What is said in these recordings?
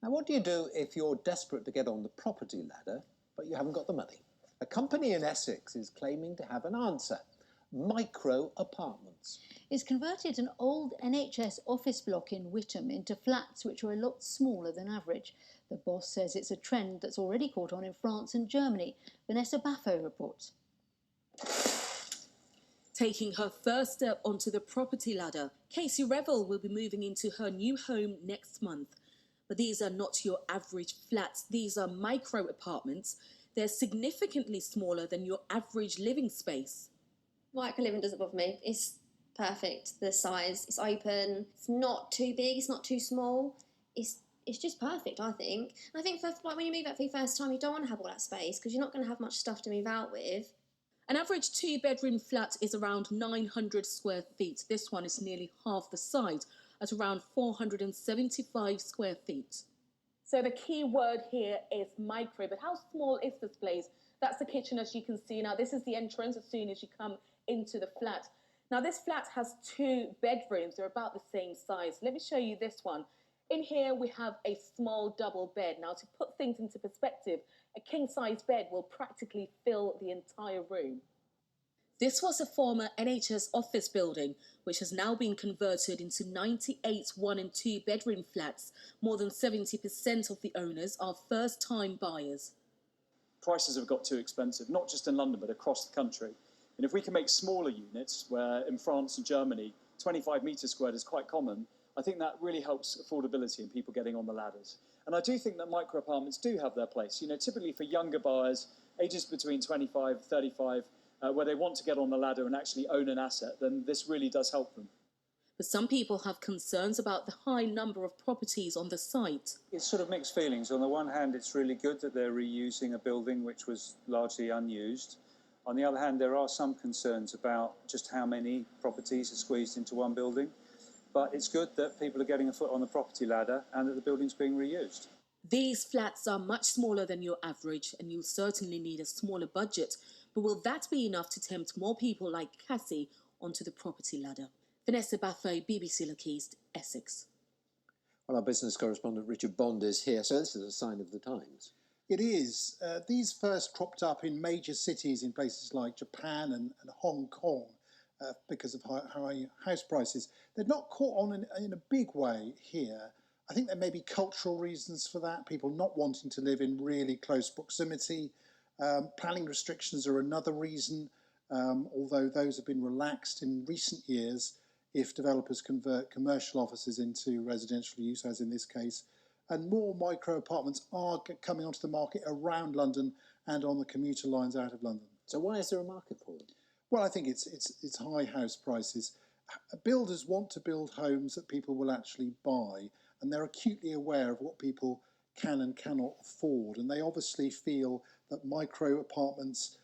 Now, what do you do if you're desperate to get on the property ladder, but you haven't got the money? A company in Essex is claiming to have an answer. Micro apartments. It's converted an old NHS office block in Witham into flats which are a lot smaller than average. The boss says it's a trend that's already caught on in France and Germany. Vanessa Baffo reports. Taking her first step onto the property ladder, Casey Revel will be moving into her new home next month. But these are not your average flats. These are micro apartments. They're significantly smaller than your average living space. Micro living doesn't bother me. It's perfect. The size, it's open. It's not too big. It's not too small. It's just perfect, I think. And I think like when you move out for your first time, you don't want to have all that space because you're not going to have much stuff to move out with. An average two-bedroom flat is around 900 square feet. This one is nearly half the size, at around 475 square feet. So the key word here is micro, but how small is this place? That's the kitchen, as you can see. Now, this is the entrance as soon as you come into the flat. Now, this flat has 2 bedrooms. They're about the same size. Let me show you this one. In here, we have a small double bed. Now, to put things into perspective, a king-size bed will practically fill the entire room. This was a former NHS office building, which has now been converted into 98 1- and 2-bedroom flats. More than 70% of the owners are first-time buyers. Prices have got too expensive, not just in London, but across the country. And if we can make smaller units, where in France and Germany, 25 metres squared is quite common, I think that really helps affordability and people getting on the ladders. And I do think that micro apartments do have their place. You know, typically for younger buyers, ages between 25 and 35, where they want to get on the ladder and actually own an asset, then this really does help them. But some people have concerns about the high number of properties on the site. It's sort of mixed feelings. On the one hand, it's really good that they're reusing a building which was largely unused. On the other hand, there are some concerns about just how many properties are squeezed into one building. But it's good that people are getting a foot on the property ladder and that the building's being reused. These flats are much smaller than your average, and you'll certainly need a smaller budget. But will that be enough to tempt more people like Cassie onto the property ladder? Vanessa Baffo, BBC Look East, Essex. Well, our business correspondent Richard Bond is here, so this is a sign of the times. It is. These first cropped up in major cities in places like Japan and Hong Kong because of high house prices. They're not caught on in a big way here. I think there may be cultural reasons for that, people not wanting to live in really close proximity. Planning restrictions are another reason, although those have been relaxed in recent years if developers convert commercial offices into residential use, as in this case. And more micro apartments are coming onto the market around London and on the commuter lines out of London. So why is there a market for them? Well, I think it's high house prices. Builders want to build homes that people will actually buy, and they're acutely aware of what people can and cannot afford. And they obviously feel that micro apartments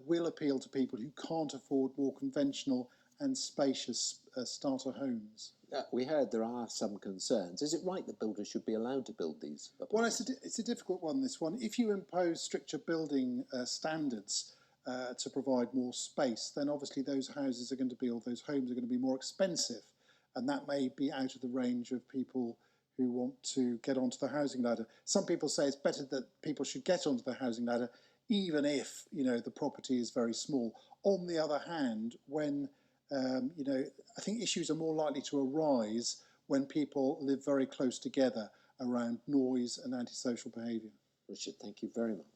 will appeal to people who can't afford more conventional and spacious starter homes. We heard there are some concerns. Is it right that builders should be allowed to build these apartments? Well, it's a difficult one, this one. If you impose stricter building standards to provide more space, then obviously those houses are going to be, or those homes are going to be more expensive. And that may be out of the range of people who want to get onto the housing ladder. Some people say it's better that people should get onto the housing ladder, even if, the property is very small. On the other hand, when, I think issues are more likely to arise when people live very close together around noise and antisocial behaviour. Richard, thank you very much.